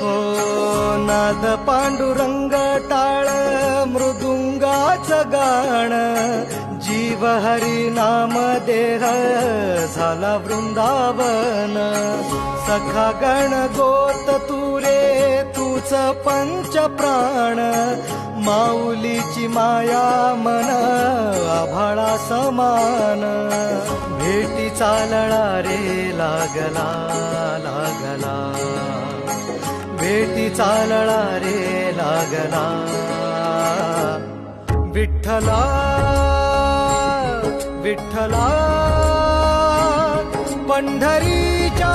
हो नाद पांडुरंग टाळ मृदुंगाचं गाण, जीव हरी नाम देह झाला वृंदावन. सखा गण गोत तुरे तूच पंच प्राण, माऊलीची माया मन आभाळा समान. भेटी चालळा रे लागला लागला, भेटी चालळा रे लागला. विठ्ठला विठ्ठला पंढरीच्या